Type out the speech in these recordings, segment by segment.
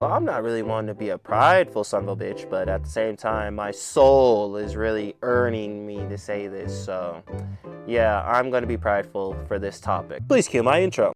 Well, I'm not really wanting to be a prideful son of a bitch, but at the same time, my soul is really earning me to say this. So, yeah, I'm going to be prideful for this topic. Please cue my intro.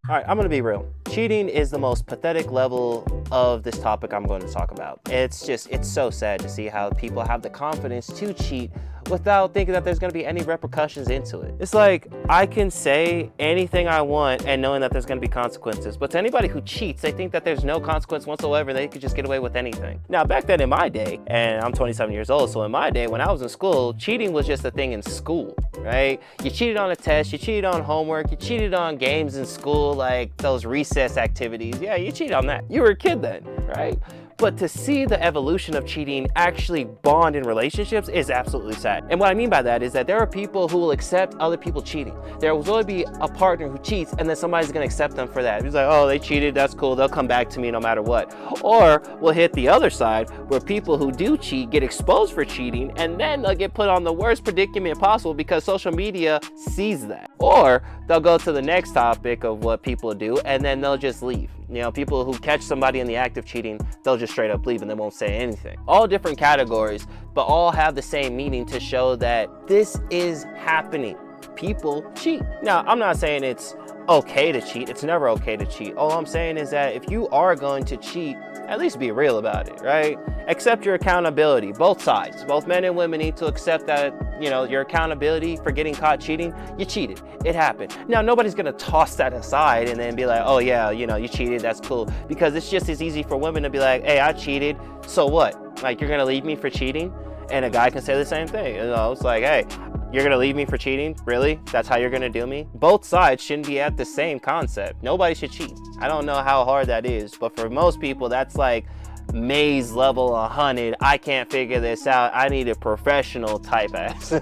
All right, I'm going to be real. Cheating is the most pathetic level of this topic I'm going to talk about. It's so sad to see how people have the confidence to cheat without thinking that there's going to be any repercussions into it. It's like, I can say anything I want and knowing that there's going to be consequences, but to anybody who cheats, they think that there's no consequence whatsoever, they could just get away with anything. Now, back then in my day, and I'm 27 years old, so in my day, when I was in school, cheating was just a thing in school, right? You cheated on a test, you cheated on homework, you cheated on games in school, like those recess activities. Yeah, you cheated on that. You were a kid then, right? But to see the evolution of cheating actually bond in relationships is absolutely sad. And what I mean by that is that there are people who will accept other people cheating. There will always be a partner who cheats and then somebody's gonna accept them for that. He's like, oh, they cheated, that's cool, they'll come back to me no matter what. Or we'll hit the other side where people who do cheat get exposed for cheating and then they'll get put on the worst predicament possible because social media sees that. Or they'll go to the next topic of what people do and then they'll just leave. You know, people who catch somebody in the act of cheating, they'll just straight up leave and they won't say anything. All different categories, but all have the same meaning to show that this is happening. People cheat. Now, I'm not saying it's okay to cheat. It's never okay to cheat. All I'm saying is that if you are going to cheat, at least be real about it, right? Accept your accountability, both sides. Both men and women need to accept that, you know, your accountability for getting caught cheating. You cheated. It happened. Now, nobody's going to toss that aside and then be like, oh, yeah, you know, you cheated. That's cool. Because it's just as easy for women to be like, hey, I cheated. So what? Like, you're going to leave me for cheating? And a guy can say the same thing. You know, it's like, hey, you're gonna leave me for cheating? Really? That's how you're gonna do me? Both sides shouldn't be at the same concept. Nobody should cheat. I don't know how hard that is, but for most people, that's like maze level 100. I can't figure this out. I need a professional type ass.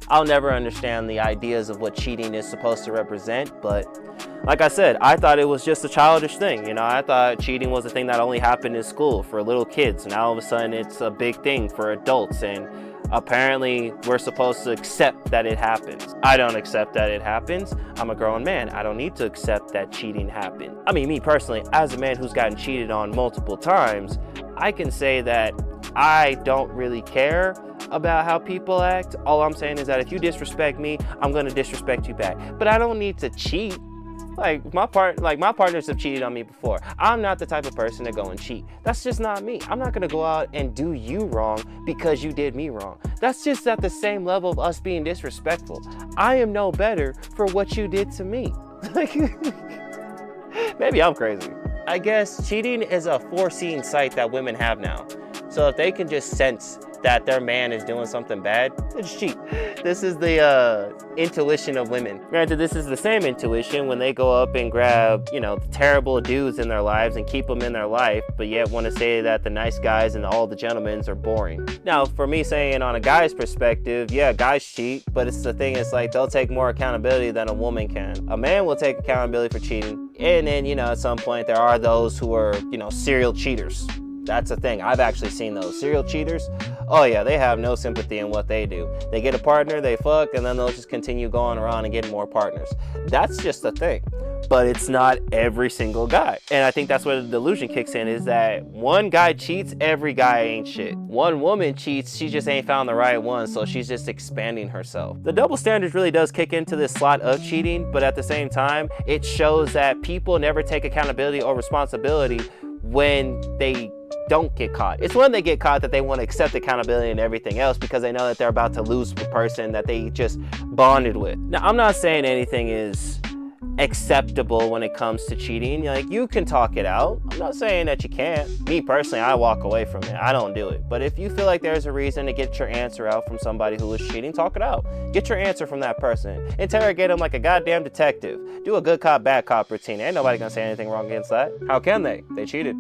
I'll never understand the ideas of what cheating is supposed to represent, but like I said, I thought it was just a childish thing. You know, I thought cheating was a thing that only happened in school for little kids. Now all of a sudden it's a big thing for adults, and apparently we're supposed to accept that it happens. I don't accept that it happens. I'm a grown man. I don't need to accept that cheating happened. I mean, me personally, as a man who's gotten cheated on multiple times, I can say that I don't really care about how people act. All I'm saying is that if you disrespect me, I'm gonna disrespect you back. But I don't need to cheat. Like my partners have cheated on me before. I'm not the type of person to go and cheat. That's just not me. I'm not gonna go out and do you wrong because you did me wrong. That's just at the same level of us being disrespectful. I am no better for what you did to me. Maybe I'm crazy. I guess cheating is a foreseen sight that women have now. So if they can just sense that their man is doing something bad, they just cheat. This is the intuition of women. Granted, this is the same intuition when they go up and grab, you know, terrible dudes in their lives and keep them in their life, but yet want to say that the nice guys and all the gentlemen are boring. Now, for me saying on a guy's perspective, yeah, guys cheat, but it's the thing is like they'll take more accountability than a woman can. A man will take accountability for cheating, and then, you know, at some point there are those who are, you know, serial cheaters. That's a thing. I've actually seen those serial cheaters. Oh yeah, they have no sympathy in what they do. They get a partner, they fuck, and then they'll just continue going around and getting more partners. That's just a thing. But it's not every single guy. And I think that's where the delusion kicks in, is that one guy cheats, every guy ain't shit. One woman cheats, she just ain't found the right one, so she's just expanding herself. The double standards really does kick into this slot of cheating, but at the same time, it shows that people never take accountability or responsibility when they don't get caught. It's when they get caught that they want to accept accountability and everything else because they know that they're about to lose the person that they just bonded with. Now, I'm not saying anything is acceptable when it comes to cheating. Like, you can talk it out. I'm not saying that you can't. Me personally, I walk away from it. I don't do it. But if you feel like there's a reason to get your answer out from somebody who is cheating, talk it out. Get your answer from that person. Interrogate them like a goddamn detective. Do a good cop, bad cop routine. Ain't nobody gonna say anything wrong against that. How can they? They cheated.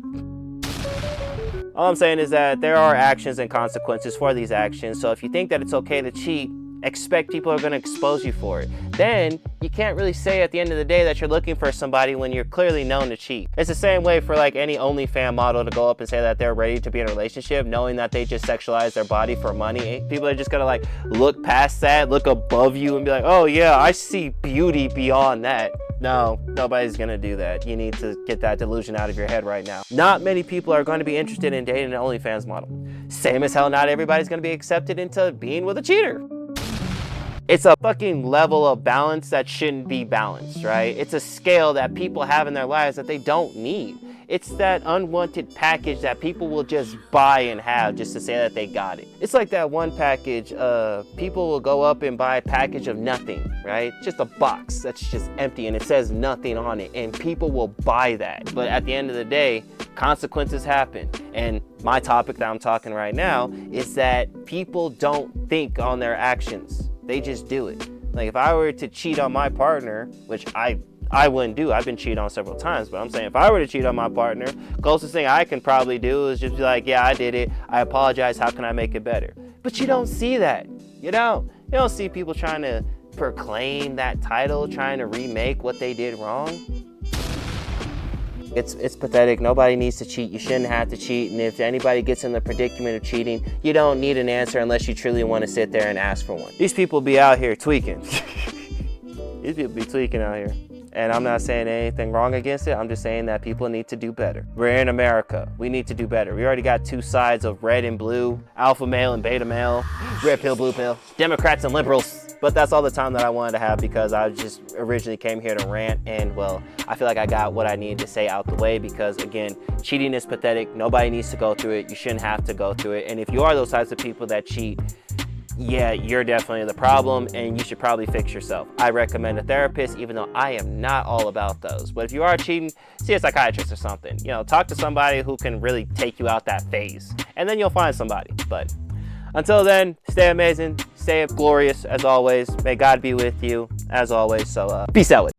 All I'm saying is that there are actions and consequences for these actions. So if you think that it's okay to cheat, expect people are going to expose you for it. Then you can't really say at the end of the day that you're looking for somebody when you're clearly known to cheat. It's the same way for like any OnlyFans model to go up and say that they're ready to be in a relationship knowing that they just sexualize their body for money. People are just gonna like look past that, look above you and be like, oh yeah, I see beauty beyond that. No, nobody's gonna do that. You need to get that delusion out of your head right now. Not many people are going to be interested in dating an OnlyFans model. Same as hell, not everybody's gonna be accepted into being with a cheater. It's a fucking level of balance that shouldn't be balanced, right? It's a scale that people have in their lives that they don't need. It's that unwanted package that people will just buy and have just to say that they got it. It's like that one package, people will go up and buy a package of nothing, right? Just a box that's just empty and it says nothing on it, and people will buy that. But at the end of the day, consequences happen. And my topic that I'm talking right now is that people don't think on their actions. They just do it. Like if I were to cheat on my partner, which I wouldn't do. I've been cheated on several times, but I'm saying if I were to cheat on my partner, closest thing I can probably do is just be like, yeah, I did it. I apologize. How can I make it better? But you don't see that. You don't see people trying to proclaim that title, trying to remake what they did wrong. It's pathetic. Nobody needs to cheat. You shouldn't have to cheat. And if anybody gets in the predicament of cheating, you don't need an answer unless you truly want to sit there and ask for one. These people be out here tweaking. These people be tweaking out here. And I'm not saying anything wrong against it. I'm just saying that people need to do better. We're in America. We need to do better. We already got two sides of red and blue, alpha male and beta male, red pill, blue pill, Democrats and liberals. But that's all the time that I wanted to have because I just originally came here to rant, and well, I feel like I got what I needed to say out the way because again, cheating is pathetic. Nobody needs to go through it. You shouldn't have to go through it. And if you are those types of people that cheat, yeah, you're definitely the problem and you should probably fix yourself. I recommend a therapist, even though I am not all about those. But if you are cheating, see a psychiatrist or something. You know, talk to somebody who can really take you out that phase, and then you'll find somebody. But until then, stay amazing, stay glorious as always. May God be with you as always. So peace out.